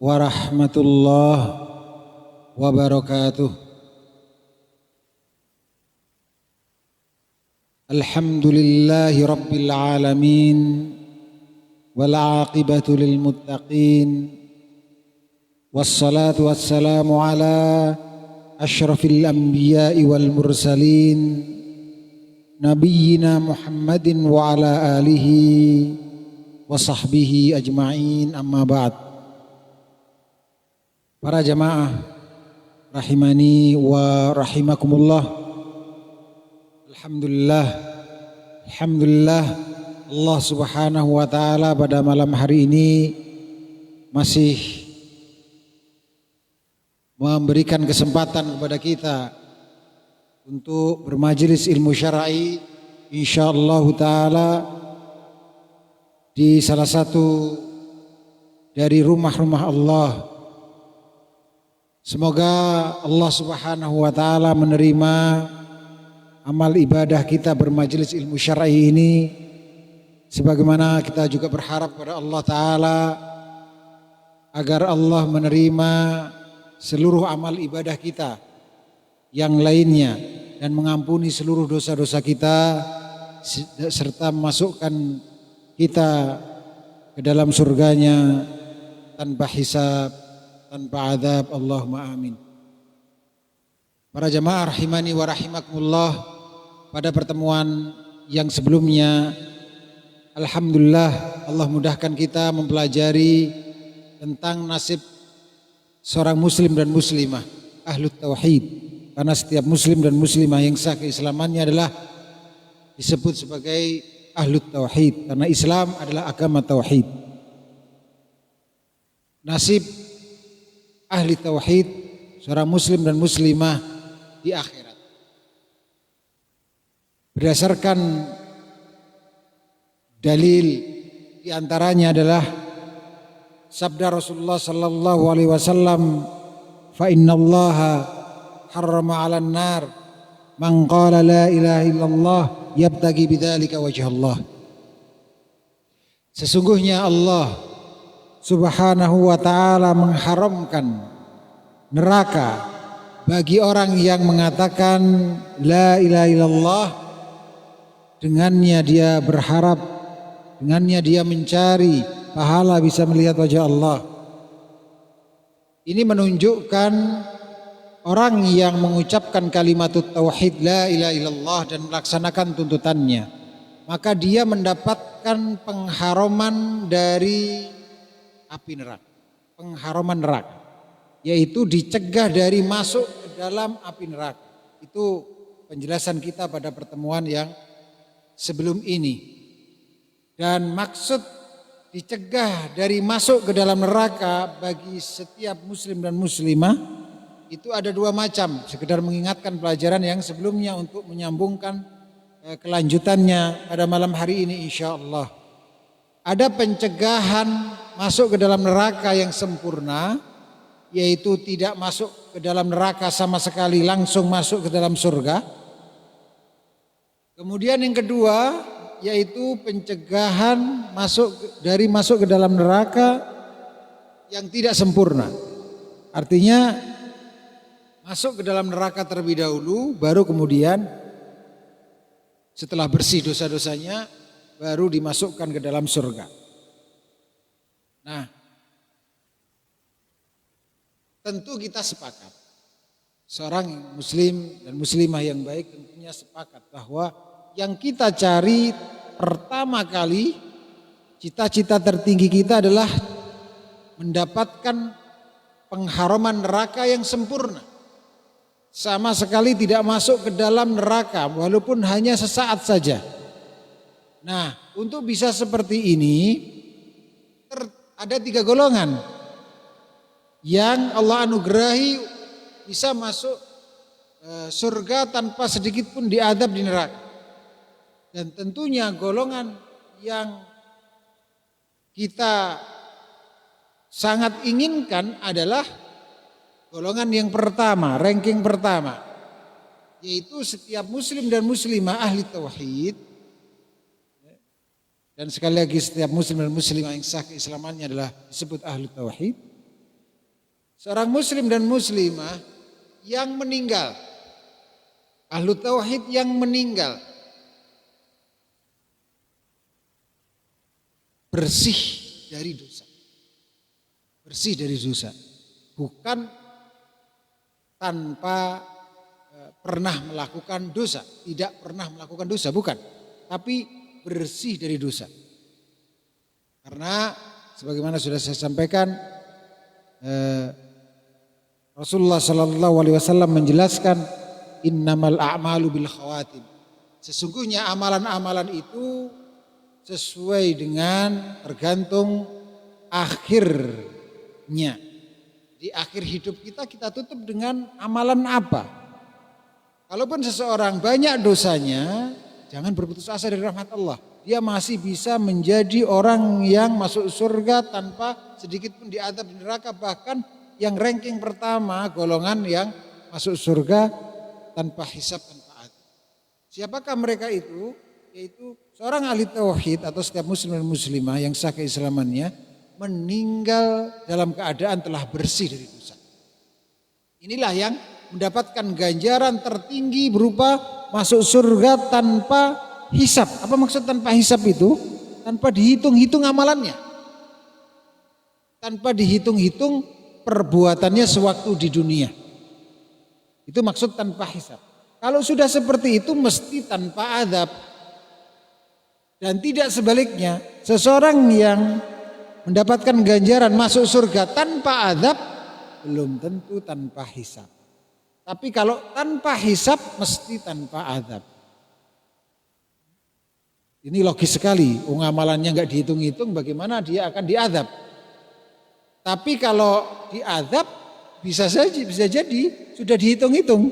warahmatullahi wabarakatuh. Alhamdulillahi rabbil alamin wal aqibatu lil muttaqin wassalatu wassalamu ala asyrafil anbiya'i wal mursalin nabiyyina Muhammadin wa ala alihi wa sahbihi ajma'in, amma ba'd. Para jamaah rahimani wa rahimakumullah. Alhamdulillah Allah subhanahu wa ta'ala pada malam hari ini masih memberikan kesempatan kepada kita untuk bermajelis ilmu syar'i insyaallah ta'ala di salah satu dari rumah-rumah Allah. Semoga Allah subhanahu wa ta'ala menerima amal ibadah kita bermajelis ilmu syar'i ini, sebagaimana kita juga berharap kepada Allah Ta'ala agar Allah menerima seluruh amal ibadah kita yang lainnya dan mengampuni seluruh dosa-dosa kita serta memasukkan kita ke dalam surganya tanpa hisab, tanpa azab. Allahumma amin. Para jamaah rahimani wa rahimakumullah, pada pertemuan yang sebelumnya alhamdulillah Allah mudahkan kita mempelajari tentang nasib seorang muslim dan muslimah ahlut tauhid, karena setiap muslim dan muslimah yang sah keislamannya adalah disebut sebagai ahlut tauhid, karena Islam adalah agama tauhid. Nasib ahli tauhid, seorang muslim dan muslimah di akhirat berdasarkan dalil, diantaranya adalah sabda Rasulullah sallallahu alaihi wasallam, fa innallaha harrama 'alan nar man qala la ilaha illallah yabtaghi bidzalika wajhallah. Sesungguhnya Allah subhanahu wa ta'ala mengharamkan neraka bagi orang yang mengatakan la ilaha illallah, dengannya dia berharap, dengannya dia mencari pahala bisa melihat wajah Allah. Ini menunjukkan orang yang mengucapkan kalimat tauhid la ilaha illallah dan melaksanakan tuntutannya, maka dia mendapatkan pengharaman dari api neraka, pengharaman neraka, yaitu dicegah dari masuk ke dalam api neraka. Itu penjelasan kita pada pertemuan yang sebelum ini. Dan maksud dicegah dari masuk ke dalam neraka bagi setiap muslim dan muslimah itu ada dua macam. Sekedar mengingatkan pelajaran yang sebelumnya untuk menyambungkan kelanjutannya pada malam hari ini insyaallah. Ada pencegahan masuk ke dalam neraka yang sempurna, yaitu tidak masuk ke dalam neraka sama sekali, langsung masuk ke dalam surga. Kemudian yang kedua yaitu pencegahan masuk ke dalam neraka yang tidak sempurna. Artinya masuk ke dalam neraka terlebih dahulu, baru kemudian setelah bersih dosa-dosanya baru dimasukkan ke dalam surga. Nah, tentu kita sepakat, seorang muslim dan muslimah yang baik tentunya sepakat bahwa yang kita cari pertama kali, cita-cita tertinggi kita adalah mendapatkan pengharaman neraka yang sempurna. Sama sekali tidak masuk ke dalam neraka walaupun hanya sesaat saja. Nah, untuk bisa seperti ini ada 3 golongan yang Allah anugerahi bisa masuk surga tanpa sedikit pun diadab di neraka. Dan tentunya golongan yang kita sangat inginkan adalah golongan yang pertama, ranking pertama, yaitu setiap muslim dan muslimah ahli tauhid. Dan sekali lagi setiap muslim dan muslimah yang sah keislamannya adalah disebut ahli tauhid. seorang muslim dan muslimah yang meninggal, ahlu tauhid yang meninggal bersih dari dosa. Bersih dari dosa. Bukan tanpa pernah melakukan dosa, tidak pernah melakukan dosa, bukan. Tapi bersih dari dosa. Karena sebagaimana sudah saya sampaikan, Rasulullah Shallallahu Alaihi Wasallam menjelaskan, innamal a'malu bil khawatim. Sesungguhnya amalan-amalan itu sesuai dengan tergantung akhirnya. Di akhir hidup kita tutup dengan amalan apa? Kalaupun seseorang banyak dosanya, jangan berputus asa dari rahmat Allah. Dia masih bisa menjadi orang yang masuk surga tanpa sedikit pun diazab di neraka. Bahkan yang ranking pertama golongan yang masuk surga tanpa hisab, tanpa azab. Siapakah mereka itu? Yaitu seorang ahli tauhid atau setiap muslim dan muslimah yang sah keislamannya meninggal dalam keadaan telah bersih dari dosa. Inilah yang mendapatkan ganjaran tertinggi berupa masuk surga tanpa hisab. Apa maksud tanpa hisab itu? Tanpa dihitung-hitung amalannya. Tanpa dihitung-hitung perbuatannya sewaktu di dunia. Itu maksud tanpa hisab. Kalau sudah seperti itu mesti tanpa azab. Dan tidak sebaliknya, seseorang yang mendapatkan ganjaran masuk surga tanpa azab belum tentu tanpa hisab. Tapi kalau tanpa hisab mesti tanpa azab. Ini logis sekali, amalannya nggak dihitung-hitung bagaimana dia akan diazab. Tapi kalau diazab bisa jadi sudah dihitung-hitung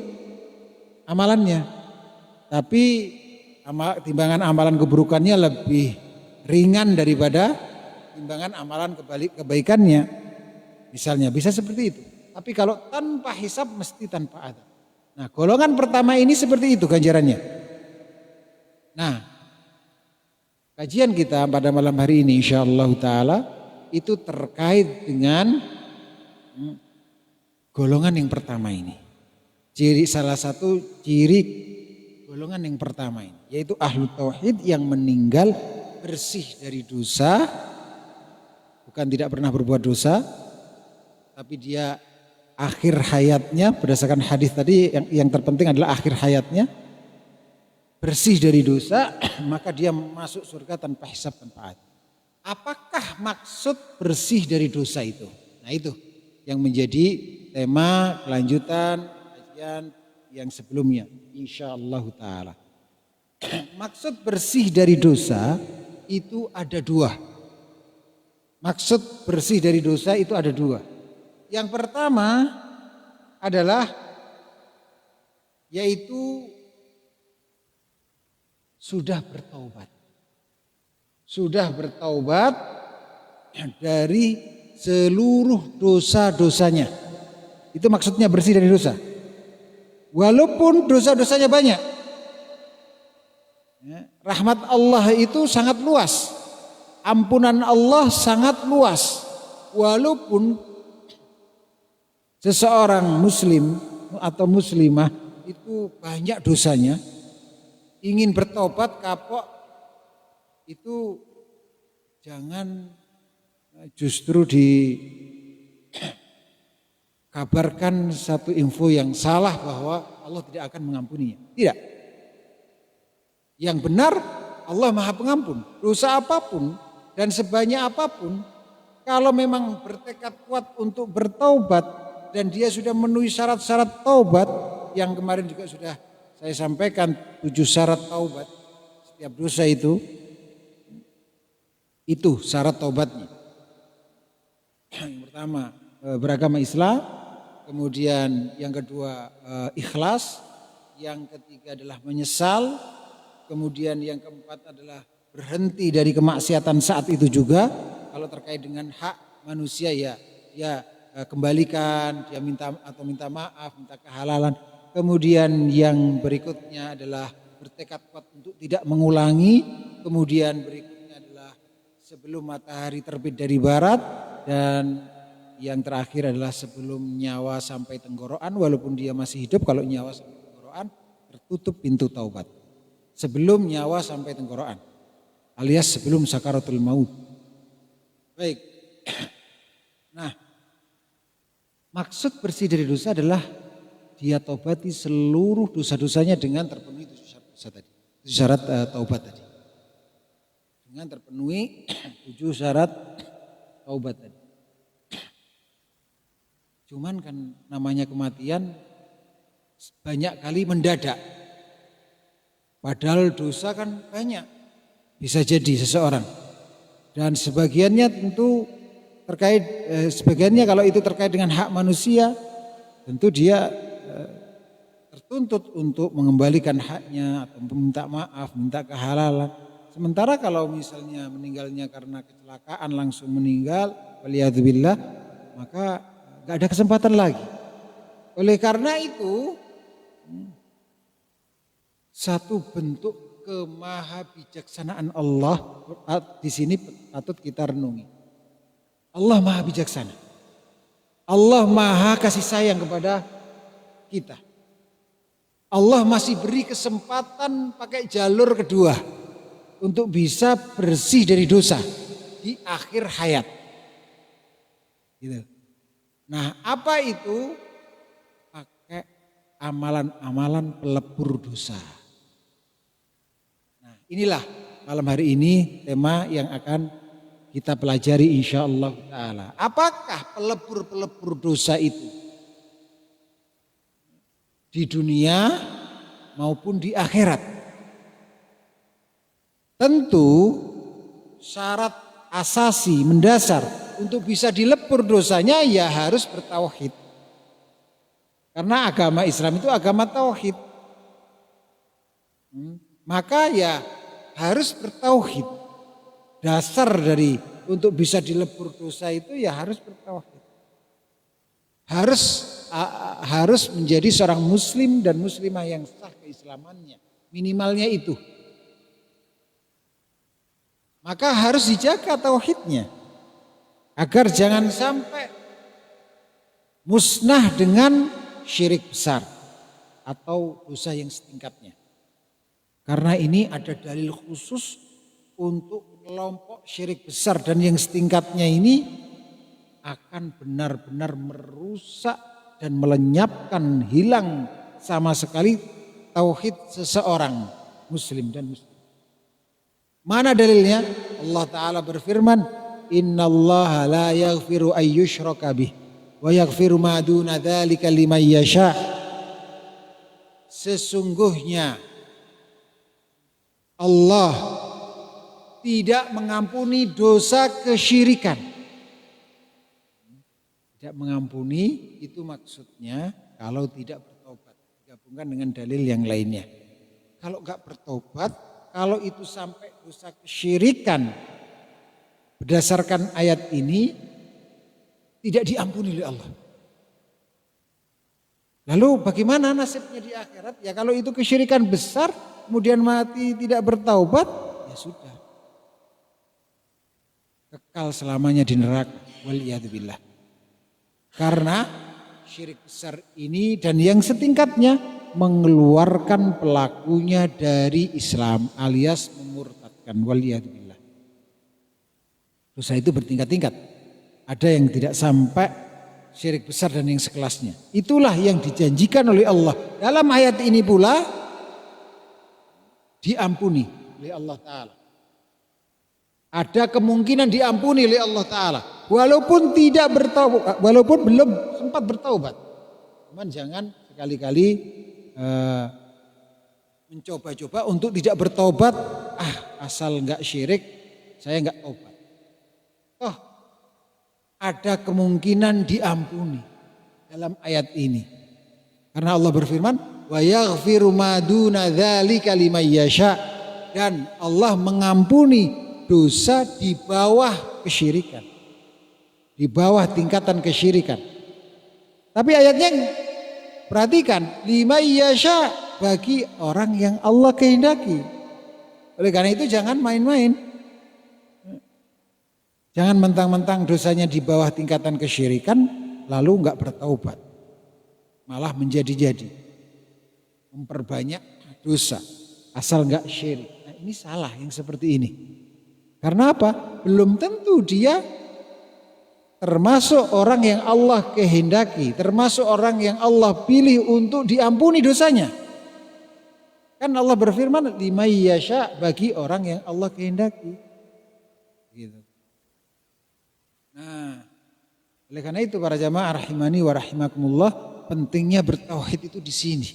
amalannya. Tapi timbangan amalan keburukannya lebih ringan daripada timbangan amalan kebaikannya. Misalnya bisa seperti itu. Tapi kalau tanpa hisab mesti tanpa azab. Nah, golongan pertama ini seperti itu ganjarannya. Nah, kajian kita pada malam hari ini insyaallah taala itu terkait dengan golongan yang pertama ini. Salah satu ciri golongan yang pertama ini, yaitu ahlu tauhid yang meninggal bersih dari dosa, bukan tidak pernah berbuat dosa, tapi dia akhir hayatnya berdasarkan hadis tadi yang terpenting adalah akhir hayatnya bersih dari dosa, maka dia masuk surga tanpa hisab, tanpa azab. Apakah maksud bersih dari dosa itu? Nah itu yang menjadi tema kelanjutan kajian yang sebelumnya insyaallah taala. Maksud bersih dari dosa itu ada dua. Maksud bersih dari dosa itu ada dua. Yang pertama adalah yaitu sudah bertaubat. Sudah bertaubat dari seluruh dosa-dosanya. Itu maksudnya bersih dari dosa. Walaupun dosa-dosanya banyak. Rahmat Allah itu sangat luas. Ampunan Allah sangat luas. Walaupun seseorang muslim atau muslimah itu banyak dosanya, ingin bertobat kapok, itu jangan justru kabarkan satu info yang salah bahwa Allah tidak akan mengampuninya. Tidak. Yang benar Allah Maha Pengampun. Dosa apapun dan sebanyak apapun, kalau memang bertekad kuat untuk bertaubat dan dia sudah memenuhi syarat-syarat taubat yang kemarin juga sudah saya sampaikan 7 syarat taubat. Setiap dosa itu syarat taubatnya. Yang pertama beragama Islam. Kemudian yang kedua ikhlas, yang ketiga adalah menyesal, kemudian yang keempat adalah berhenti dari kemaksiatan saat itu juga. Kalau terkait dengan hak manusia ya kembalikan, dia minta maaf, minta kehalalan. Kemudian yang berikutnya adalah bertekad kuat untuk tidak mengulangi. Kemudian berikutnya adalah sebelum matahari terbit dari barat, dan yang terakhir adalah sebelum nyawa sampai tenggorokan, walaupun dia masih hidup, kalau nyawa sampai tenggorokan tertutup pintu taubat. Sebelum nyawa sampai tenggorokan, alias sebelum sakaratul maut. Baik. Nah, maksud bersih dari dosa adalah dia taubati seluruh dosa-dosanya dengan terpenuhi tujuh syarat taubat tadi. Dengan terpenuhi 7 syarat taubat tadi. Cuman kan namanya kematian banyak kali mendadak. Padahal dosa kan banyak. Bisa jadi seseorang. Dan sebagiannya tentu terkait, sebagiannya kalau itu terkait dengan hak manusia, tentu dia tertuntut untuk mengembalikan haknya atau minta maaf, minta kehalalan. Sementara kalau misalnya meninggalnya karena kecelakaan langsung meninggal, waliyadzubillah, maka gak ada kesempatan lagi. Oleh karena itu, satu bentuk kemahabijaksanaan Allah di sini patut kita renungi. Allah maha bijaksana. Allah maha kasih sayang kepada kita. Allah masih beri kesempatan pakai jalur kedua untuk bisa bersih dari dosa di akhir hayat. Gitu. Nah, apa itu? Pakai amalan-amalan pelebur dosa. Nah, inilah malam hari ini tema yang akan kita pelajari insyaallah ta'ala. Apakah pelebur-pelebur dosa itu? Di dunia maupun di akhirat. Tentu syarat asasi mendasar untuk bisa dilebur dosanya ya harus bertauhid. Karena agama Islam itu agama tauhid. Maka ya harus bertauhid. Dasar dari untuk bisa dilebur dosa itu ya harus bertauhid. Harus menjadi seorang muslim dan muslimah yang sah keislamannya. Minimalnya itu. Maka harus dijaga tauhidnya. Agar jangan sampai musnah dengan syirik besar. Atau dosa yang setingkatnya. Karena ini ada dalil khusus untuk kelompok syirik besar dan yang setingkatnya ini akan benar-benar merusak dan melenyapkan, hilang sama sekali tauhid seseorang muslim dan muslim. Mana dalilnya? Allah Ta'ala berfirman, innallaha la yaghfiru ayyushraka bih wa yaghfiru ma duna dzalika liman yasha. Sesungguhnya Allah tidak mengampuni dosa kesyirikan. Tidak mengampuni itu maksudnya kalau tidak bertobat. Digabungkan dengan dalil yang lainnya. Kalau enggak bertobat, kalau itu sampai dosa kesyirikan, berdasarkan ayat ini tidak diampuni oleh Allah. Lalu bagaimana nasibnya di akhirat? Ya kalau itu kesyirikan besar, kemudian mati tidak bertaubat, ya sudah. Kekal selamanya di neraka. Waliyadzubillah. Karena syirik besar ini dan yang setingkatnya mengeluarkan pelakunya dari Islam alias memurtadkan. Waliyadzubillah. Dosa itu bertingkat-tingkat. Ada yang tidak sampai syirik besar dan yang sekelasnya. Itulah yang dijanjikan oleh Allah. Dalam ayat ini pula diampuni oleh Allah Ta'ala. Ada kemungkinan diampuni oleh Allah Ta'ala. Walaupun tidak bertaubat, walaupun belum sempat bertaubat. Cuman jangan sekali-kali mencoba-coba untuk tidak bertaubat. Asal enggak syirik, saya enggak taubat. Oh, ada kemungkinan diampuni dalam ayat ini. Karena Allah berfirman, wa yaghfiru ma duna dzalika liman yasha. Dan Allah mengampuni dosa di bawah kesyirikan. Di bawah tingkatan kesyirikan. Tapi ayatnya perhatikan, liman yasha, bagi orang yang Allah kehendaki. Oleh karena itu jangan main-main. Jangan mentang-mentang dosanya di bawah tingkatan kesyirikan lalu enggak bertaubat. Malah menjadi-jadi. Memperbanyak dosa asal enggak syirik. Nah, ini salah yang seperti ini. Karena apa? Belum tentu dia termasuk orang yang Allah kehendaki, termasuk orang yang Allah pilih untuk diampuni dosanya. Kan Allah berfirman, "Liman yasha", bagi orang yang Allah kehendaki. Gitu. Nah, oleh karena itu para jamaah rahimani wa rahimakumullah, pentingnya bertauhid itu di sini.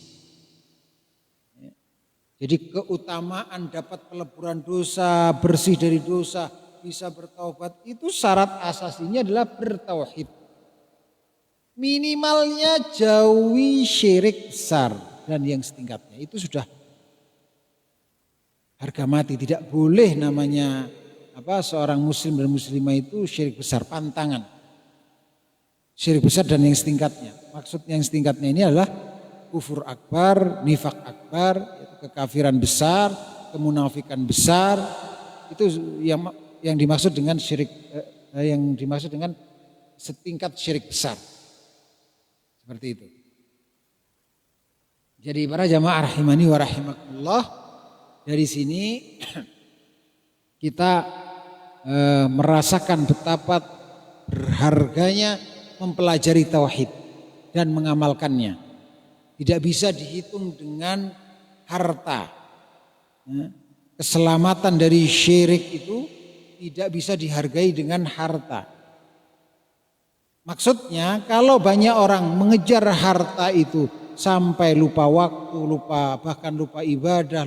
Jadi keutamaan dapat peleburan dosa, bersih dari dosa, bisa bertaubat, itu syarat asasinya adalah bertauhid. Minimalnya jauhi syirik besar dan yang setingkatnya. Itu sudah harga mati. Tidak boleh namanya seorang muslim dan muslimah itu syirik besar, pantangan. Syirik besar dan yang setingkatnya. Maksud yang setingkatnya ini adalah kufur akbar, nifak akbar, kekafiran besar, kemunafikan besar. Itu yang dimaksud dengan syirik, yang dimaksud dengan setingkat syirik besar. Seperti itu. Jadi para jamaah rahimani wa rahimakumullah, dari sini kita merasakan betapa berharganya mempelajari tauhid dan mengamalkannya. Tidak bisa dihitung dengan harta. Keselamatan dari syirik itu tidak bisa dihargai dengan harta. Maksudnya kalau banyak orang mengejar harta itu sampai lupa waktu, bahkan lupa ibadah,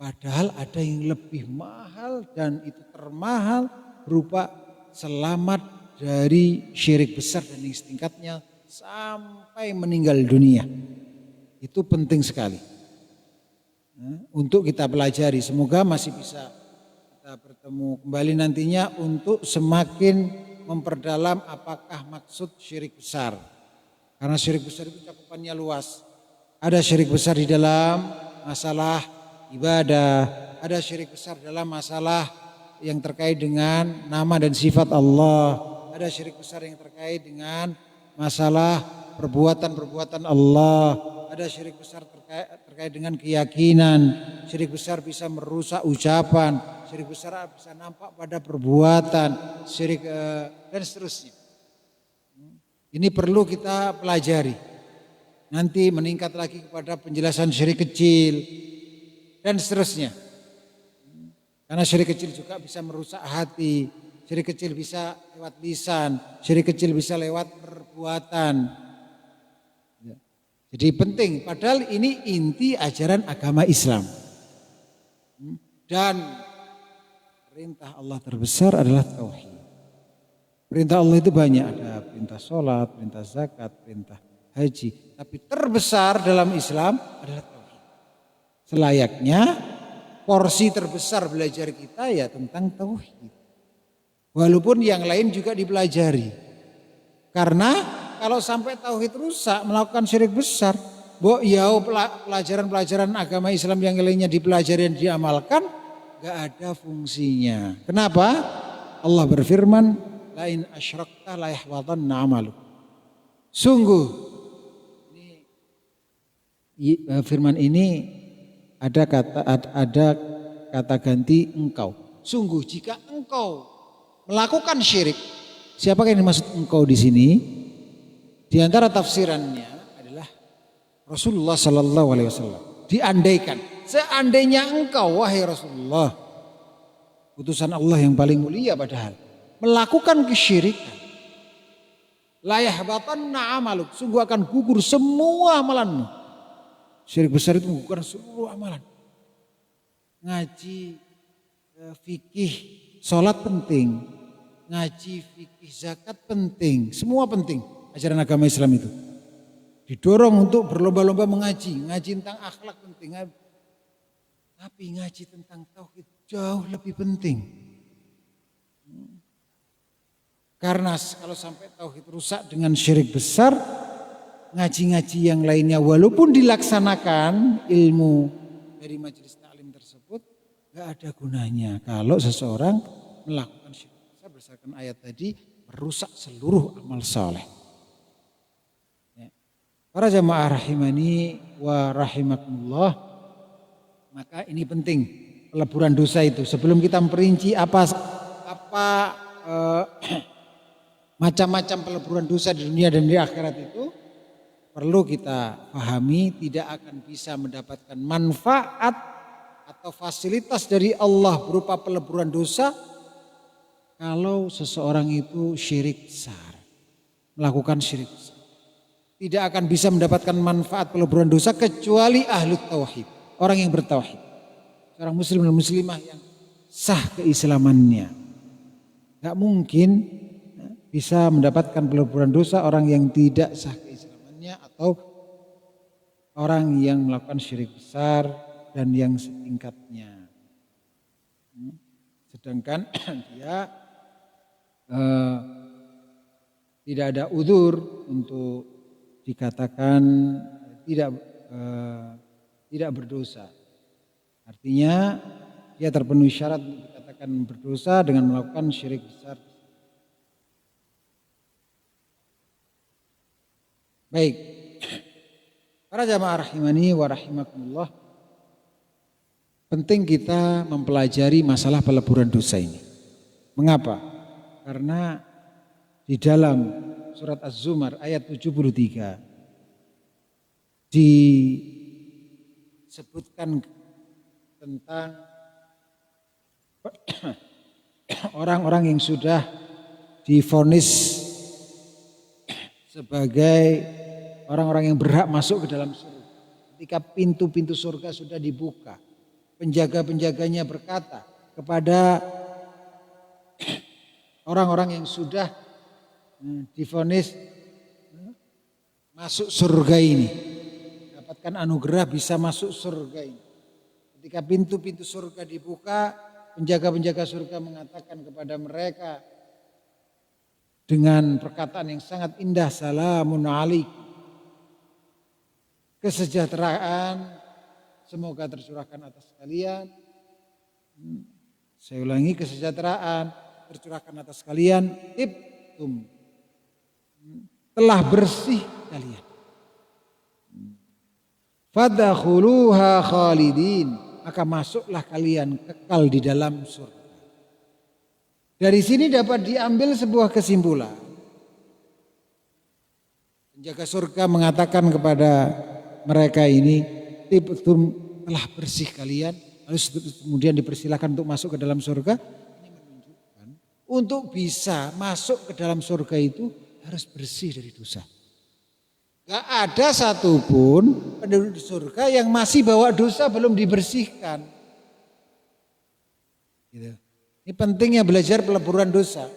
padahal ada yang lebih mahal dan itu termahal berupa selamat dari syirik besar dan yang setingkatnya sampai meninggal dunia. Itu penting sekali untuk kita pelajari. Semoga masih bisa kita bertemu kembali nantinya untuk semakin memperdalam apakah maksud syirik besar. Karena syirik besar itu cakupannya luas. Ada syirik besar di dalam masalah ibadah, ada syirik besar dalam masalah yang terkait dengan nama dan sifat Allah, ada syirik besar yang terkait dengan masalah perbuatan-perbuatan Allah, ada syirik besar terkait dengan keyakinan, syirik besar bisa merusak ucapan, syirik besar bisa nampak pada perbuatan, syirik dan seterusnya. Ini perlu kita pelajari. Nanti meningkat lagi kepada penjelasan syirik kecil dan seterusnya. Karena syirik kecil juga bisa merusak hati, syirik kecil bisa lewat lisan, syirik kecil bisa lewat perbuatan. Jadi penting, padahal ini inti ajaran agama Islam. Dan perintah Allah terbesar adalah tauhid. Perintah Allah itu banyak, ada perintah sholat, perintah zakat, perintah haji. Tapi terbesar dalam Islam adalah tauhid. Selayaknya porsi terbesar belajar kita ya tentang tauhid. Walaupun yang lain juga dipelajari. Karena kalau sampai tauhid rusak, melakukan syirik besar, pelajaran-pelajaran agama Islam yang lainnya dipelajari dan diamalkan, gak ada fungsinya. Kenapa? Allah berfirman, lain asyrakta la yahbatanna amaluk. Sungguh, firman ini ada kata ganti engkau. Sungguh jika engkau melakukan syirik, siapakah yang dimaksud engkau di sini? Di antara tafsirannya adalah Rasulullah Sallallahu Alaihi Wasallam. Diandaikan, seandainya engkau wahai Rasulullah, utusan Allah yang paling mulia padahal, melakukan kesyirikan, la yahbatanna amaluk, sungguh akan gugur semua amalanmu. Syirik besar itu menggugurkan seluruh amalan. Ngaji, fikih, sholat penting, ngaji, fikih, zakat penting, semua penting. Ajaran agama Islam itu didorong untuk berlomba-lomba mengaji, ngaji tentang akhlak penting, tapi ngaji tentang tauhid jauh lebih penting. Karena kalau sampai tauhid rusak dengan syirik besar, ngaji-ngaji yang lainnya walaupun dilaksanakan ilmu dari majelis taklim tersebut gak ada gunanya kalau seseorang melakukan syirik besar berdasarkan ayat tadi merusak seluruh amal saleh. Ya. Para jamaah rahimani wa rahimakumullah, maka ini penting peleburan dosa itu. Sebelum kita memperinci apa macam-macam peleburan dosa di dunia dan di akhirat itu, perlu kita pahami tidak akan bisa mendapatkan manfaat atau fasilitas dari Allah berupa peleburan dosa kalau seseorang itu syirik besar, melakukan syirik besar. Tidak akan bisa mendapatkan manfaat peleburan dosa kecuali ahlu tauhid, orang yang bertauhid, seorang muslim dan muslimah yang sah keislamannya. Gak mungkin bisa mendapatkan peleburan dosa orang yang tidak sah keislamannya atau orang yang melakukan syirik besar dan yang setingkatnya. Sedangkan dia tidak ada udzur untuk dikatakan tidak berdosa. Artinya dia terpenuhi syarat untuk dikatakan berdosa dengan melakukan syirik besar. Baik, para jamaah rahimani wa rahimakumullah, penting kita mempelajari masalah peleburan dosa ini. Mengapa? Karena di dalam surat Az-Zumar ayat 73 disebutkan tentang orang-orang yang sudah divonis sebagai orang-orang yang berhak masuk ke dalam surga. Ketika pintu-pintu surga sudah dibuka, penjaga-penjaganya berkata kepada orang-orang yang sudah divonis masuk surga ini, dapatkan anugerah bisa masuk surga ini. Ketika pintu-pintu surga dibuka, penjaga-penjaga surga mengatakan kepada mereka dengan perkataan yang sangat indah, salamun alaikum. Kesejahteraan semoga tercurahkan atas kalian. Saya ulangi, kesejahteraan tercurahkan atas kalian. Tibtum, telah bersih kalian. Fadkhuluha khalidin, maka masuklah kalian kekal di dalam surga. Dari sini dapat diambil sebuah kesimpulan. Penjaga surga mengatakan kepada mereka ini, tibtum, telah bersih kalian, lalu kemudian dipersilakan untuk masuk ke dalam surga. Ini menunjukkan untuk bisa masuk ke dalam surga itu harus bersih dari dosa. Gak ada satupun penduduk surga yang masih bawa dosa belum dibersihkan. Gitu. Ini pentingnya belajar peleburan dosa.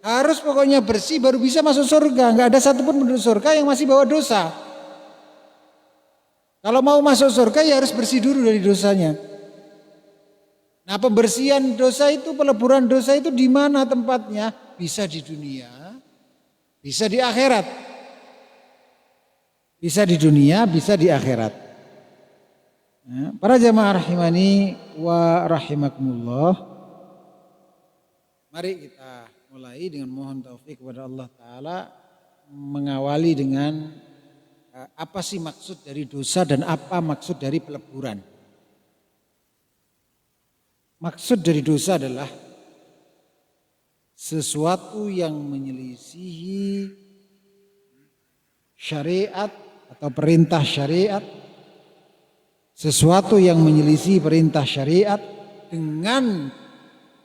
Harus pokoknya bersih baru bisa masuk surga. Gak ada satupun penduduk surga yang masih bawa dosa. Kalau mau masuk surga ya harus bersih dulu dari dosanya. Nah, pembersihan dosa itu, peleburan dosa itu di mana tempatnya? Bisa di dunia, bisa di akhirat. Bisa di dunia, bisa di akhirat. Nah, para jamaah rahimani wa rahimakumullah, mari kita mulai dengan mohon taufik kepada Allah Ta'ala, mengawali dengan apa sih maksud dari dosa dan apa maksud dari peleburan. Maksud dari dosa adalah sesuatu yang menyelisihi syariat atau perintah syariat, sesuatu yang menyelisih perintah syariat dengan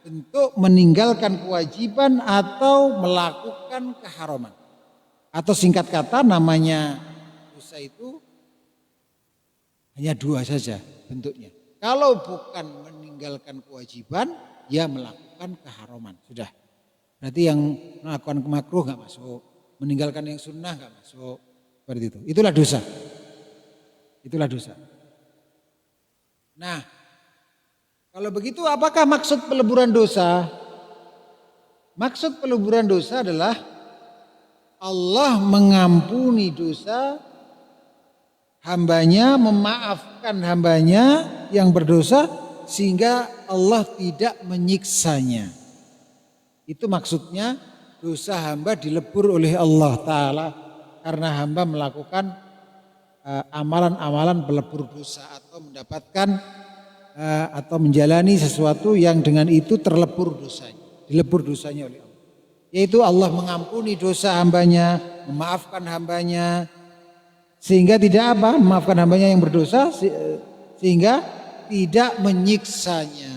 bentuk meninggalkan kewajiban atau melakukan keharaman. Atau singkat kata namanya dosa itu hanya dua saja bentuknya. Kalau bukan meninggalkan kewajiban, ya melakukan keharaman. Sudah. Berarti yang melakukan makruh gak masuk, meninggalkan yang sunnah gak masuk. Seperti itu. Itulah dosa. Itulah dosa. Nah, kalau begitu apakah maksud peleburan dosa? Maksud peleburan dosa adalah Allah mengampuni dosa hambanya, memaafkan hambanya yang berdosa sehingga Allah tidak menyiksanya. Itu maksudnya dosa hamba dilebur oleh Allah Ta'ala karena hamba melakukan amalan-amalan pelebur dosa atau mendapatkan atau menjalani sesuatu yang dengan itu terlebur dosanya, dilebur dosanya oleh Allah. Yaitu Allah mengampuni dosa hambanya, memaafkan hambanya, sehingga tidak apa? Memaafkan hambanya yang berdosa sehingga tidak menyiksanya.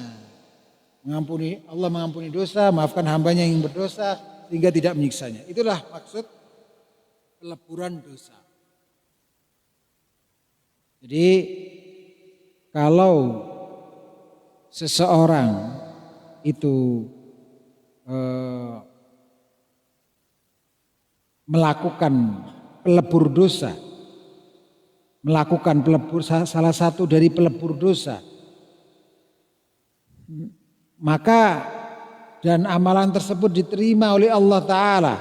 Allah mengampuni dosa, maafkan hambanya yang berdosa sehingga tidak menyiksanya. Itulah maksud peleburan dosa. Jadi kalau seseorang itu melakukan pelebur dosa, melakukan pelebur salah satu dari pelebur dosa, maka dan amalan tersebut diterima oleh Allah Ta'ala,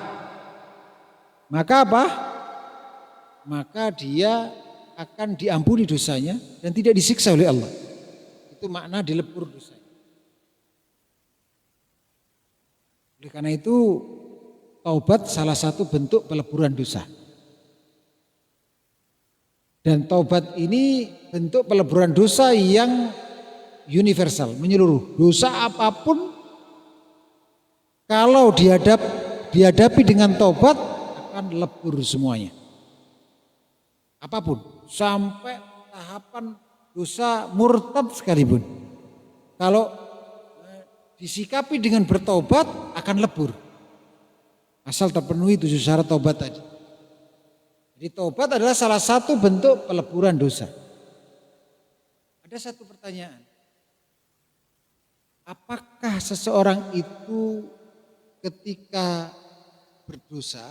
maka apa? Maka dia akan diampuni dosanya dan tidak disiksa oleh Allah. Itu makna dilebur dosa. Oleh karena itu taubat salah satu bentuk peleburan dosa. Dan taubat ini bentuk peleburan dosa yang universal, menyeluruh. Dosa apapun kalau dihadapi dengan taubat akan lebur semuanya. Apapun, sampai tahapan dosa murtad sekalipun. Kalau disikapi dengan bertaubat akan lebur. Asal terpenuhi 7 syarat taubat tadi. Jadi taubat adalah salah satu bentuk peleburan dosa. Ada satu pertanyaan. Apakah seseorang itu ketika berdosa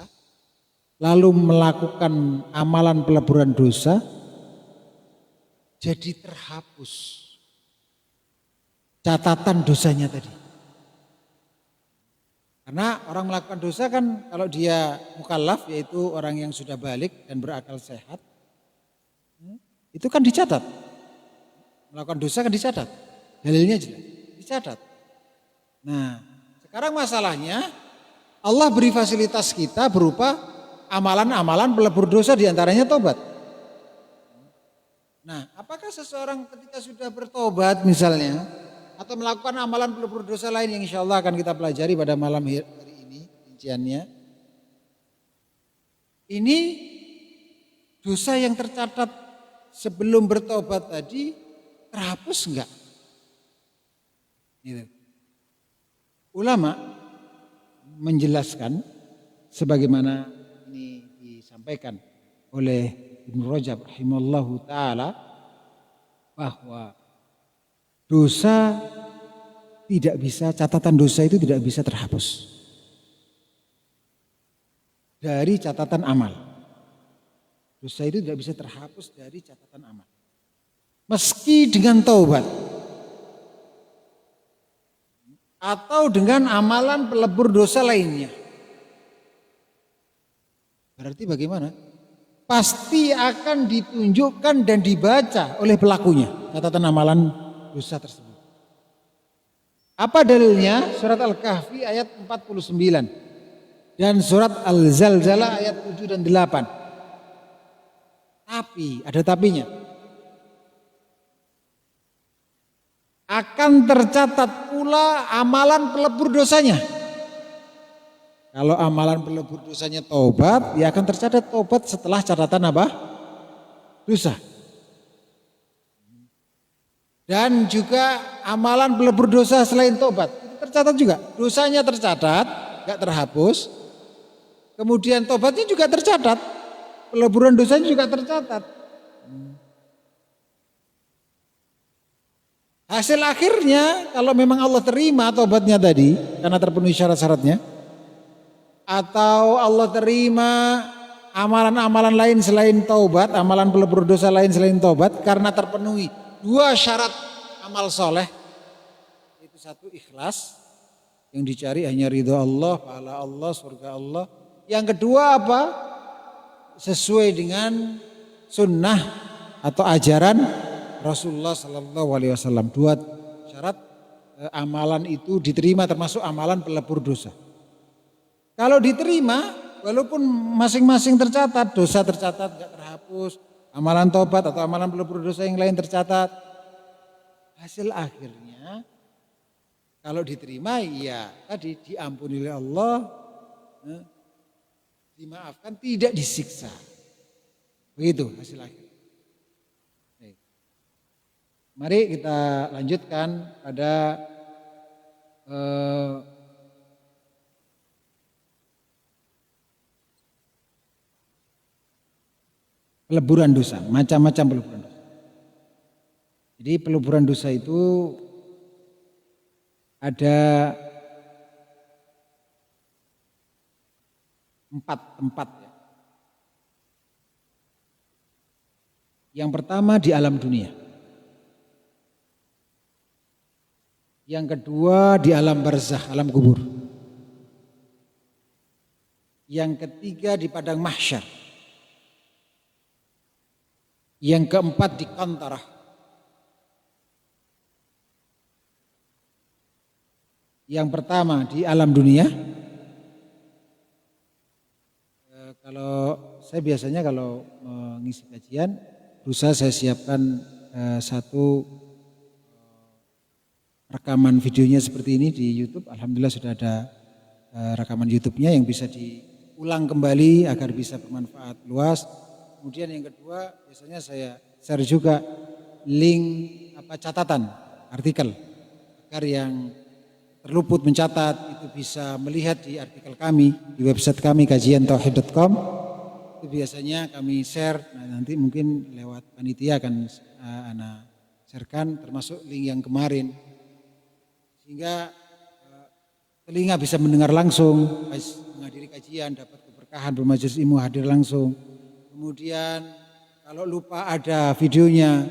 lalu melakukan amalan peleburan dosa jadi terhapus catatan dosanya tadi? Karena orang melakukan dosa kan kalau dia mukallaf, yaitu orang yang sudah balik dan berakal sehat, itu kan dicatat. Melakukan dosa kan dicatat. Dalilnya jelas, dicatat. Nah, sekarang masalahnya Allah beri fasilitas kita berupa amalan-amalan pelebur dosa, diantaranya tobat. Nah, apakah seseorang ketika sudah bertobat misalnya, atau melakukan amalan pelebur dosa lain yang insya Allah akan kita pelajari pada malam hari ini rinciannya. Ini dosa yang tercatat sebelum bertobat tadi terhapus enggak? Gitu. Ulama menjelaskan sebagaimana ini disampaikan oleh Ibnu Rajab rahimallahu taala bahwa dosa tidak bisa, catatan dosa itu tidak bisa terhapus dari catatan amal. Dosa itu tidak bisa terhapus dari catatan amal. Meski dengan taubat atau dengan amalan pelebur dosa lainnya. Berarti bagaimana? Pasti akan ditunjukkan dan dibaca oleh pelakunya catatan amalan dosa tersebut. Apa dalilnya? Surat Al-Kahfi ayat 49 dan surat Al-Zalzalah ayat 7 dan 8. Tapi, ada tapinya. Akan tercatat pula amalan pelebur dosanya. Kalau amalan pelebur dosanya taubat, ya akan tercatat taubat setelah catatan apa? Dosa. Dan juga amalan pelebur dosa selain tobat itu tercatat juga. Dosanya tercatat, gak terhapus. Kemudian tobatnya juga tercatat. Peleburan dosanya juga tercatat. Hasil akhirnya kalau memang Allah terima tobatnya tadi karena terpenuhi syarat-syaratnya, atau Allah terima amalan-amalan lain selain taubat, amalan pelebur dosa lain selain taubat karena terpenuhi 2 syarat amal soleh, itu satu ikhlas yang dicari hanya ridho Allah, pahala Allah, surga Allah. Yang kedua apa? Sesuai dengan sunnah atau ajaran Rasulullah Sallallahu Alaihi Wasallam. 2 syarat amalan itu diterima, termasuk amalan pelebur dosa. Kalau diterima, walaupun masing-masing tercatat, dosa tercatat nggak terhapus, amalan tobat atau amalan pelebur dosa yang lain tercatat, hasil akhirnya kalau diterima ya tadi diampuni oleh Allah, dimaafkan, tidak disiksa. Begitu hasil akhir. Mari kita lanjutkan pada peleburan dosa, macam-macam peleburan dosa. Jadi peleburan dosa itu ada 4 tempat ya. Yang pertama di alam dunia. Yang kedua di alam barzakh, alam kubur. Yang ketiga di padang mahsyar. Yang keempat di qantarah. Yang pertama di alam dunia. Kalau saya biasanya kalau mengisi kajian, berusaha saya siapkan satu rekaman videonya seperti ini di YouTube. Alhamdulillah sudah ada rekaman YouTube-nya yang bisa diulang kembali agar bisa bermanfaat luas. Kemudian yang kedua, biasanya saya share juga link catatan artikel agar yang terluput mencatat itu bisa melihat di artikel kami di website kami kajiantauhid.com. Itu biasanya kami share. Nah, nanti mungkin lewat panitia akan ana sharekan termasuk link yang kemarin. Sehingga telinga bisa mendengar langsung, menghadiri kajian, dapat keberkahan bermajelis ilmu hadir langsung. Kemudian kalau lupa ada videonya,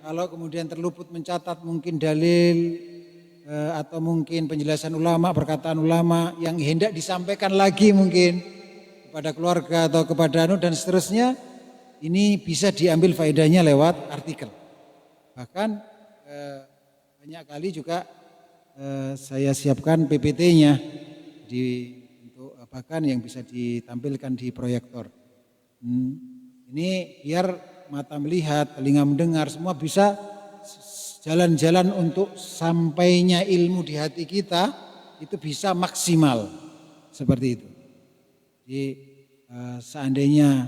kalau kemudian terluput mencatat mungkin dalil atau mungkin penjelasan ulama, perkataan ulama yang hendak disampaikan lagi mungkin kepada keluarga atau kepada dan seterusnya, ini bisa diambil faedahnya lewat artikel. Bahkan banyak kali juga saya siapkan PPT-nya untuk bahkan yang bisa ditampilkan di proyektor. Ini biar mata melihat, telinga mendengar, semua bisa jalan-jalan untuk sampainya ilmu di hati kita itu bisa maksimal seperti itu. Jadi seandainya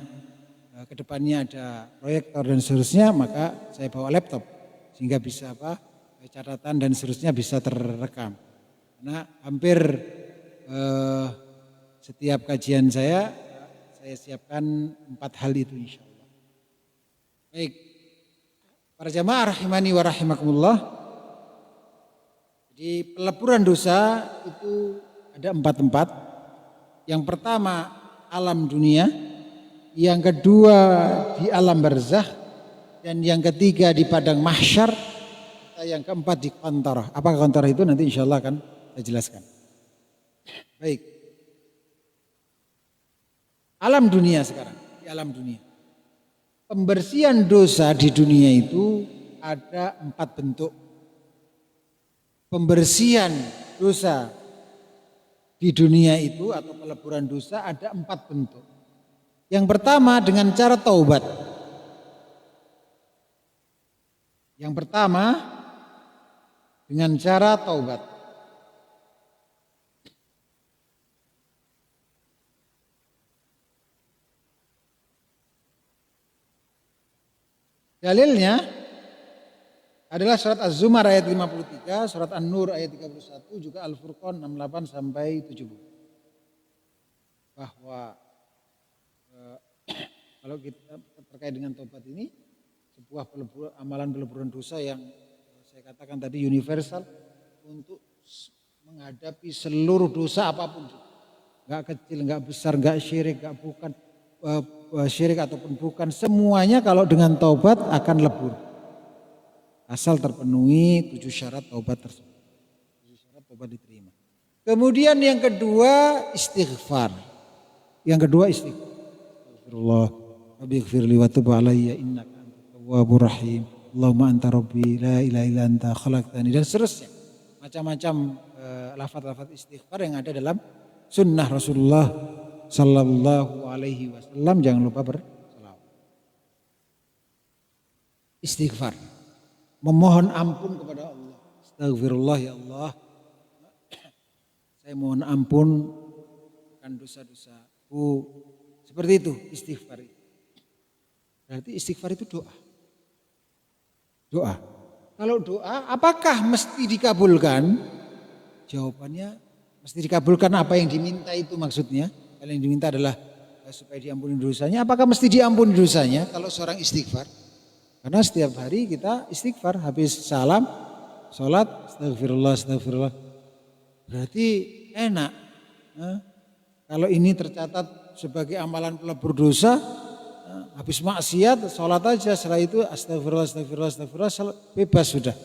kedepannya ada proyektor dan seterusnya, maka saya bawa laptop sehingga bisa catatan dan seterusnya bisa terrekam. Karena hampir setiap kajian saya siapkan 4 hal itu insya Allah. Baik, para jamaah rahimani wa rahimakumullah. Jadi peleburan dosa itu ada 4 tempat. Yang pertama alam dunia, yang kedua di alam barzakh, dan yang ketiga di padang mahsyar, yang keempat di qantarah. Apa qantarah itu nanti insya Allah akan saya jelaskan. Baik. Alam dunia sekarang, di alam dunia. Pembersihan dosa di dunia itu ada 4 bentuk. Pembersihan dosa di dunia itu atau peleburan dosa ada 4 bentuk. Yang pertama dengan cara taubat. Yang pertama dengan cara taubat. Dalilnya adalah surat Az-Zumar ayat 53, surat An-Nur ayat 31, juga Al-Furqan 68 sampai 70. Bahwa kalau kita terkait dengan taubat ini sebuah amalan peleburan dosa yang saya katakan tadi universal untuk menghadapi seluruh dosa apapun. Enggak kecil, enggak besar, enggak syirik, enggak bukan syirik ataupun bukan, semuanya kalau dengan taubat akan lebur. Asal terpenuhi 7 syarat taubat tersebut. 7 syarat taubat diterima. Kemudian yang kedua istighfar. Yang kedua istighfar. Astagfirullah. Rabbighfirli wa tub alayya innaka antat tawwabur rahim. Allahumma anta rabbi la ilaha illa anta khalaqtani dan seterusnya. macam-macam lafaz-lafaz istighfar yang ada dalam sunnah Rasulullah Sallallahu Alaihi Wasallam. Jangan lupa berselawat. Istighfar, memohon ampun kepada Allah. Astagfirullah ya Allah, saya mohon ampun akan dosa-dosaku. Seperti itu istighfar itu. Berarti istighfar itu doa. Doa. Kalau doa apakah mesti dikabulkan? Jawabannya mesti dikabulkan. Apa yang diminta itu maksudnya. Kalau yang diminta adalah supaya diampuni dosanya. Apakah mesti diampuni dosanya kalau seorang istighfar? Karena setiap hari kita istighfar. Habis salam, sholat, astagfirullah, astagfirullah. Berarti enak. Kalau ini tercatat sebagai amalan pelebur dosa, habis maksiat, sholat aja, setelah itu astagfirullah, astagfirullah, astagfirullah, bebas sudah.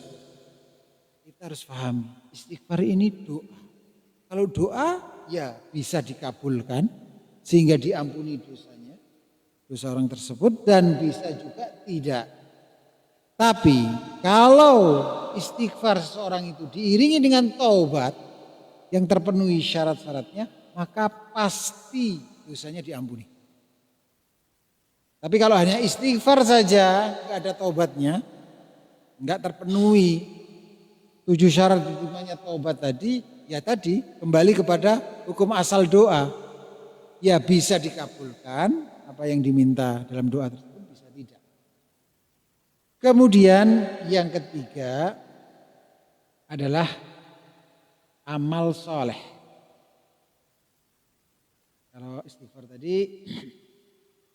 Kita harus paham, istighfar ini doa. Kalau doa ya bisa dikabulkan sehingga diampuni dosanya, dosa orang tersebut, dan bisa juga tidak. Tapi kalau istighfar seseorang itu diiringi dengan taubat yang terpenuhi syarat-syaratnya, maka pasti dosanya diampuni. Tapi kalau hanya istighfar saja, nggak ada taubatnya, nggak terpenuhi 7 syarat diterimanya taubat tadi, ya tadi kembali kepada hukum asal doa. Ya bisa dikabulkan apa yang diminta dalam doa tersebut, bisa tidak. Kemudian yang ketiga adalah amal soleh. Kalau istighfar tadi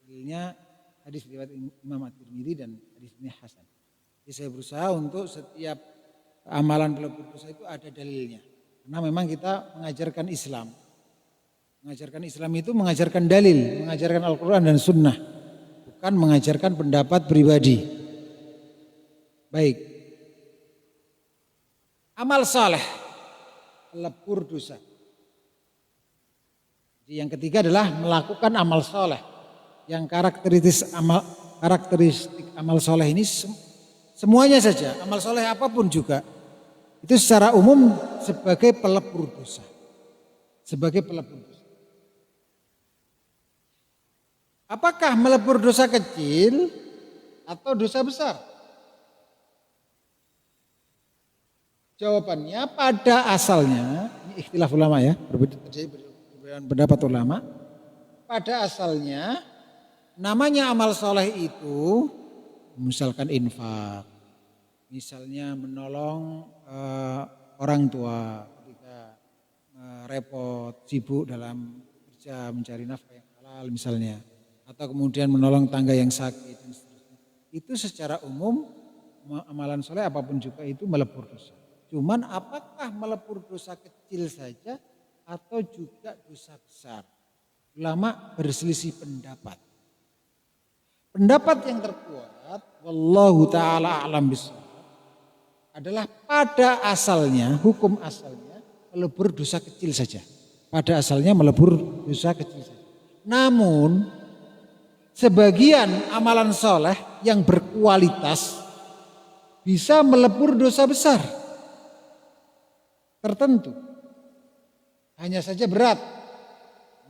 dalilnya hadis riwayat Imam At-Tirmidzi dan hadis ini hasan. Jadi saya berusaha untuk setiap amalan pelebur dosa itu ada dalilnya. Karena memang kita mengajarkan Islam. Mengajarkan Islam itu mengajarkan dalil, mengajarkan Al-Quran dan Sunnah. Bukan mengajarkan pendapat pribadi. Baik. Amal saleh, pelebur dosa. Jadi yang ketiga adalah melakukan amal saleh. Yang karakteristik amal soleh ini semuanya saja, amal soleh apapun juga, itu secara umum sebagai pelebur dosa. Sebagai pelebur dosa. Apakah melebur dosa kecil atau dosa besar? Jawabannya pada asalnya, ini ikhtilaf ulama ya, perbedaan pendapat ulama. Pada asalnya namanya amal soleh itu misalkan infak, misalnya menolong orang tua ketika repot, sibuk dalam kerja mencari nafkah yang halal misalnya, atau kemudian menolong tangga yang sakit dan seterusnya. Itu secara umum amalan soleh apapun juga itu melebur dosa. Cuman apakah melebur dosa kecil saja atau juga dosa besar? Ulama berselisih pendapat. Pendapat yang terkuat, wallahu ta'ala a'lam bishawab, adalah pada asalnya, hukum asalnya melebur dosa kecil saja. Pada asalnya melebur dosa kecil saja. Namun sebagian amalan soleh yang berkualitas bisa melebur dosa besar. Tertentu. Hanya saja berat.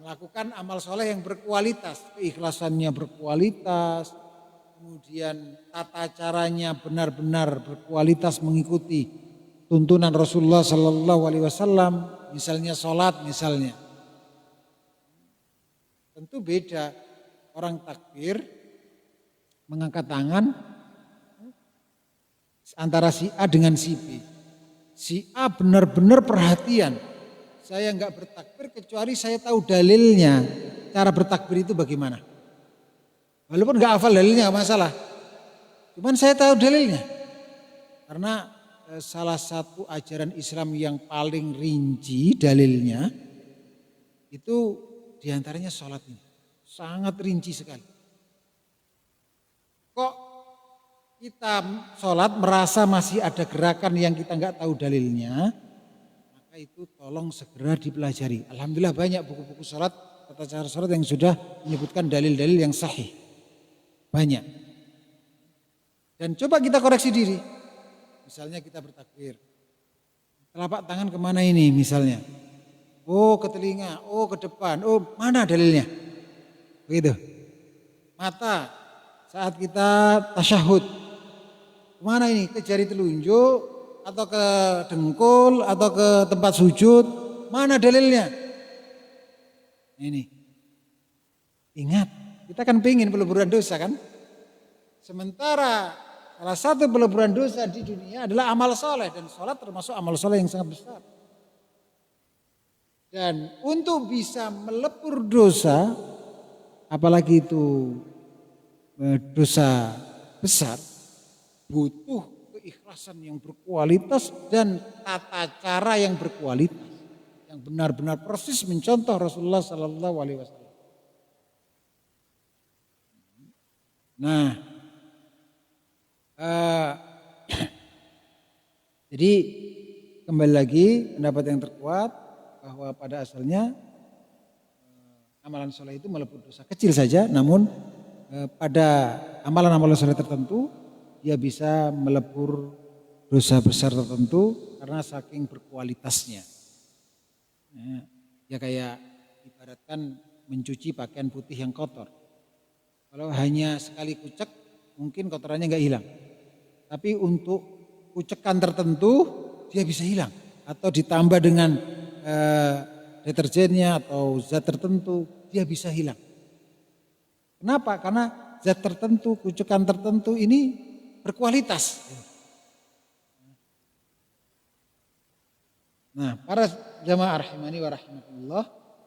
Melakukan amal soleh yang berkualitas, keikhlasannya berkualitas, kemudian tata caranya benar-benar berkualitas mengikuti tuntunan Rasulullah Sallallahu Alaihi Wasallam, misalnya sholat misalnya. Tentu beda orang takbir mengangkat tangan antara si A dengan si B. Si A benar-benar perhatian. Saya enggak bertakbir kecuali saya tahu dalilnya. Cara bertakbir itu bagaimana. Walaupun enggak hafal dalilnya enggak masalah. Cuman saya tahu dalilnya. Karena salah satu ajaran Islam yang paling rinci dalilnya itu diantaranya sholat ini. Sangat rinci sekali. Kok kita sholat merasa masih ada gerakan yang kita enggak tahu dalilnya, itu tolong segera dipelajari. Alhamdulillah banyak buku-buku sholat, tata cara sholat yang sudah menyebutkan dalil-dalil yang sahih. Banyak. Dan coba kita koreksi diri. Misalnya kita bertakbir. telapak tangan kemana ini misalnya? Oh ke telinga, oh ke depan, oh mana dalilnya? Begitu. Mata saat kita tasyahud, kemana ini? Ke jari telunjuk atau ke dengkul atau ke tempat sujud? Mana dalilnya? Ini. Ingat, kita kan pingin peleburan dosa kan? Sementara salah satu peleburan dosa di dunia adalah amal soleh. Dan sholat termasuk amal soleh yang sangat besar. Dan untuk bisa melebur dosa, apalagi itu dosa besar, butuh keikhlasan yang berkualitas dan tata cara yang berkualitas. Yang benar-benar persis mencontoh Rasulullah Sallallahu Alaihi Wasallam. Nah, jadi kembali lagi pendapat yang terkuat bahwa pada asalnya amalan soleh itu melebur dosa kecil saja, namun pada amalan-amalan soleh tertentu dia bisa melebur dosa besar tertentu karena saking berkualitasnya. Ya kayak ibaratkan mencuci pakaian putih yang kotor. Kalau hanya sekali kucek mungkin kotorannya nggak hilang. Tapi untuk kucekan tertentu dia bisa hilang. Atau ditambah dengan deterjennya atau zat tertentu dia bisa hilang. Kenapa? Karena zat tertentu, kucekan tertentu ini berkualitas. Nah, para jamaah rahimani wa rahimakumullah,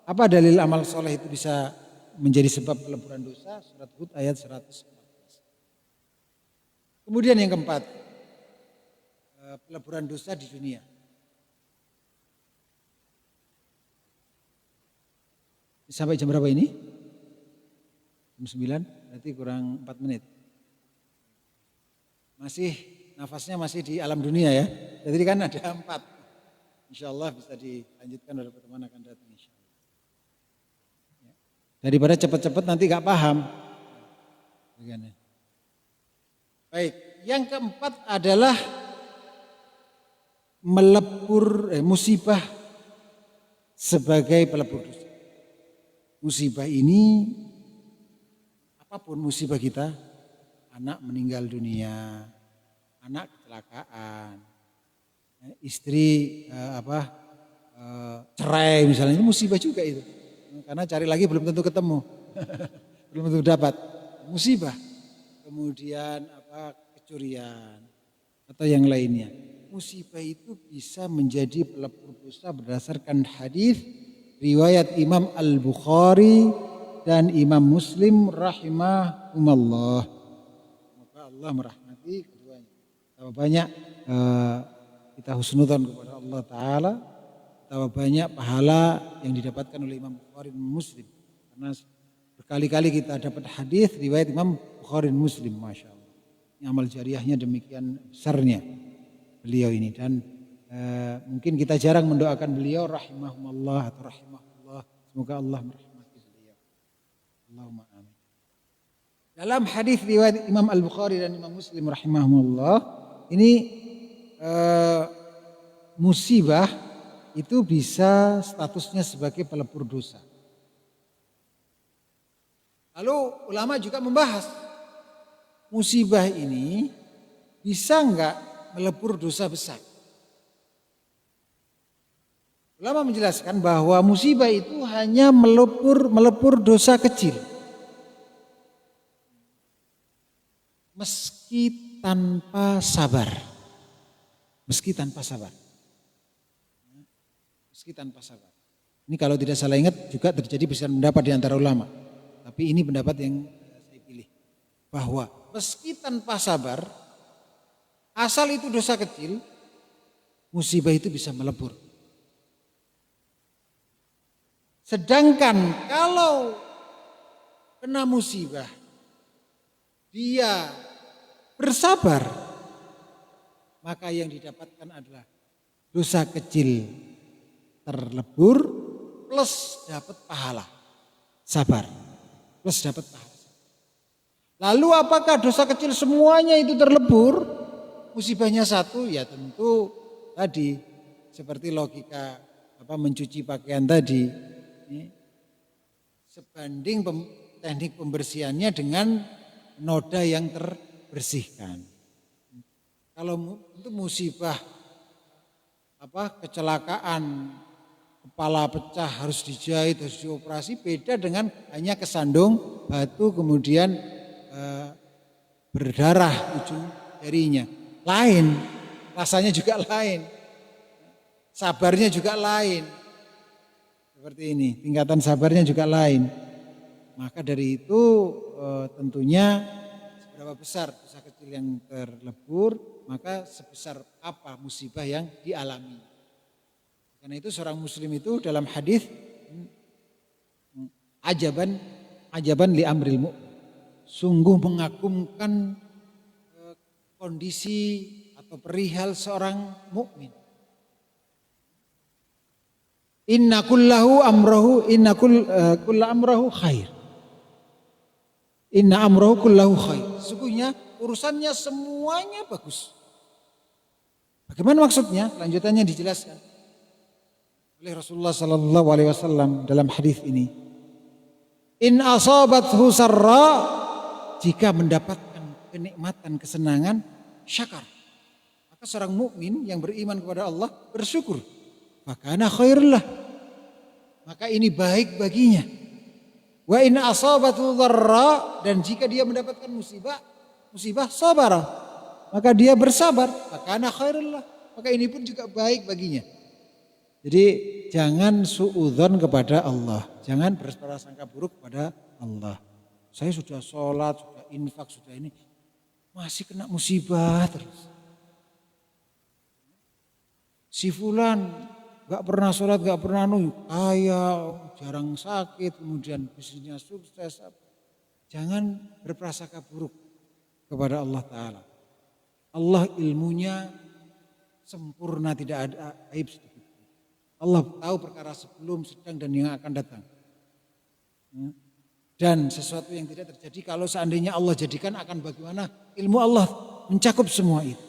apa dalil amal soleh itu bisa menjadi sebab peleburan dosa? Surat Hud ayat 114. Kemudian yang keempat, peleburan dosa di dunia. Sampai jam berapa ini? Jam 9, berarti kurang 4 menit. Masih, nafasnya masih di alam dunia ya. Jadi kan ada 4. Insya Allah bisa dilanjutkan oleh pertemuan akan datang insya Allah. Daripada cepat-cepat nanti gak paham. Baik, yang keempat adalah melebur musibah sebagai pelebur dosa. Musibah ini apapun musibah kita, anak meninggal dunia, anak kecelakaan, istri cerai misalnya, itu musibah juga itu. Karena cari lagi belum tentu ketemu, belum tentu dapat. Musibah, kemudian kecurian atau yang lainnya. Musibah itu bisa menjadi pelebur dosa berdasarkan hadis riwayat Imam Al-Bukhari dan Imam Muslim rahimahumullah. Semoga Allah merahmati keduanya. Betapa banyak kita husnudzon kepada Allah Ta'ala. Betapa banyak pahala yang didapatkan oleh Imam Bukhari dan Muslim. Karena berkali-kali kita dapat hadis riwayat Imam Bukhari dan Muslim. Masya Allah. Ini amal jariahnya demikian besarnya beliau ini. Dan mungkin kita jarang mendoakan beliau rahimahumullah atau rahimahullah. Semoga Allah merahmati beliau. Allahumma amin. Dalam hadis riwayat Imam Al-Bukhari dan Imam Muslim rahimahumullah, ini musibah itu bisa statusnya sebagai pelebur dosa. Lalu ulama juga membahas musibah ini bisa enggak melebur dosa besar. Ulama menjelaskan bahwa musibah itu hanya melebur dosa kecil. Meski tanpa sabar. Meski tanpa sabar. Meski tanpa sabar. Ini kalau tidak salah ingat juga terjadi perselisihan pendapat di antara ulama. Tapi ini pendapat yang saya pilih. Bahwa meski tanpa sabar, asal itu dosa kecil, musibah itu bisa melebur. Sedangkan kalau kena musibah, dia bersabar, maka yang didapatkan adalah dosa kecil terlebur plus dapat pahala. Sabar plus dapat pahala. Lalu apakah dosa kecil semuanya itu terlebur? Musibahnya satu, ya tentu tadi seperti logika mencuci pakaian tadi, sebanding teknik pembersihannya dengan noda yang terbersihkan. Kalau untuk musibah kecelakaan, kepala pecah harus dijahit, harus dioperasi, beda dengan hanya kesandung batu kemudian berdarah ujung jarinya. Lain, rasanya juga lain, sabarnya juga lain. Seperti ini, tingkatan sabarnya juga lain. Maka dari itu tentunya seberapa besar dosa kecil yang terlebur, maka sebesar apa musibah yang dialami. Karena itu seorang muslim itu dalam hadis ajaban li amril mu'min, sungguh mengagumkan kondisi atau perihal seorang mukmin. Inna kullahu amrahu kulla amrahu khair. Inna amrahu kullahu khair. Sesungguhnya urusannya semuanya bagus. Bagaimana maksudnya? Lanjutannya dijelaskan oleh Rasulullah sallallahu alaihi wasallam dalam hadis ini. In asabathu sarra, jika mendapatkan kenikmatan, kesenangan, syakar. Maka seorang mukmin yang beriman kepada Allah bersyukur. Fakana khairullah. Maka ini baik baginya. Wa in asabathu dharra, dan jika dia mendapatkan musibah sabara, maka dia bersabar. Fakana khairullah. Maka ini pun juga baik baginya. Jadi jangan suudzon kepada Allah, jangan berprasangka buruk kepada Allah. Saya sudah sholat, sudah infak, sudah ini, masih kena musibah terus. Si fulan gak pernah sholat, gak pernah kaya, jarang sakit, kemudian bisnisnya sukses. Jangan berprasangka buruk kepada Allah Ta'ala. Allah ilmunya sempurna, tidak ada aib sedikit. Allah tahu perkara sebelum, sedang, dan yang akan datang. Dan sesuatu yang tidak terjadi, kalau seandainya Allah jadikan, akan bagaimana? Ilmu Allah mencakup semua itu.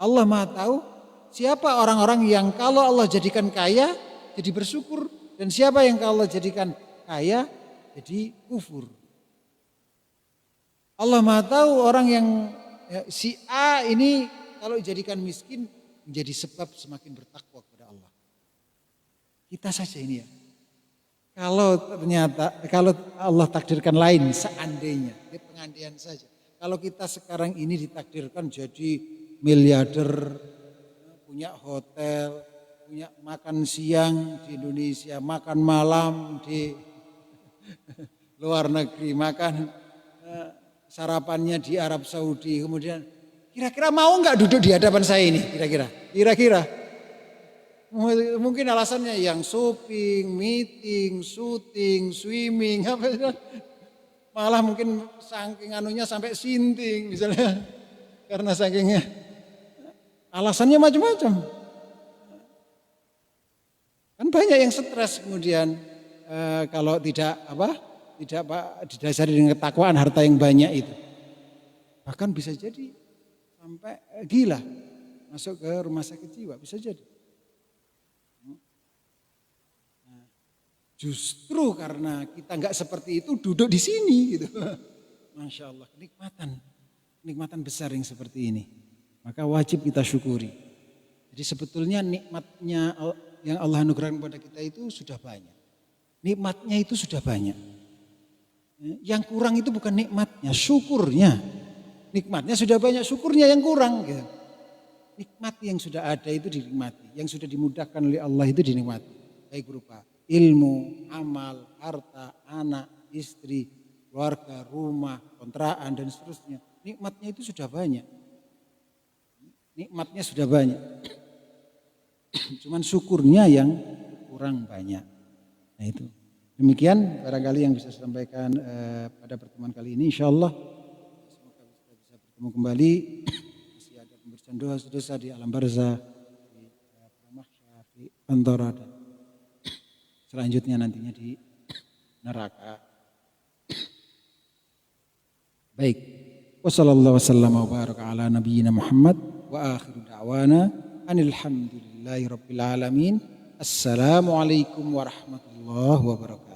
Allah Maha tahu siapa orang-orang yang kalau Allah jadikan kaya jadi bersyukur, dan siapa yang kalau Allah jadikan kaya jadi kufur. Allah Maha tahu orang yang si A ini kalau dijadikan miskin menjadi sebab semakin bertakwa kepada Allah. Kita saja ini ya. Kalau Allah takdirkan lain, seandainya, ini pengandaian saja. Kalau kita sekarang ini ditakdirkan jadi miliarder, punya hotel, punya makan siang di Indonesia, makan malam di luar negeri, makan sarapannya di Arab Saudi, kemudian kira-kira mau nggak duduk di hadapan saya ini? Kira-kira. Mungkin alasannya yang shopping, meeting, syuting, swimming, malah mungkin saking anunya sampai sinting misalnya, karena sakingnya alasannya macam-macam. Kan banyak yang stres kemudian kalau tidak didasari dengan ketakwaan harta yang banyak itu, bahkan bisa jadi sampai gila, masuk ke rumah sakit jiwa bisa jadi. Justru karena kita nggak seperti itu duduk di sini gitu. Masya Allah, kenikmatan besar yang seperti ini. Maka wajib kita syukuri. Jadi sebetulnya nikmatnya yang Allah anugerahkan kepada kita itu sudah banyak. Nikmatnya itu sudah banyak. Yang kurang itu bukan nikmatnya, syukurnya. Nikmatnya sudah banyak, syukurnya yang kurang. Gitu. Nikmat yang sudah ada itu dinikmati, yang sudah dimudahkan oleh Allah itu dinikmati. Baik berupa ilmu, amal, harta, anak, istri, keluarga, rumah, kontrakan dan seterusnya. Nikmatnya itu sudah banyak. Nikmatnya sudah banyak. Cuman syukurnya yang kurang banyak. Nah itu. Demikian barangkali yang bisa saya sampaikan pada pertemuan kali ini. InsyaAllah semoga kita bisa bertemu kembali. Masih ada pemberian doa-doa di alam barzah, di mahsyar, di antara dan selanjutnya nantinya di neraka. Baik. Wassallallahu wasallam wa baraka ala nabiyyina Muhammad wa akhiru da'wana anil hamdulillah. Alhamdulillahirabbil alamin. Assalamualaikum warahmatullahi wabarakatuh.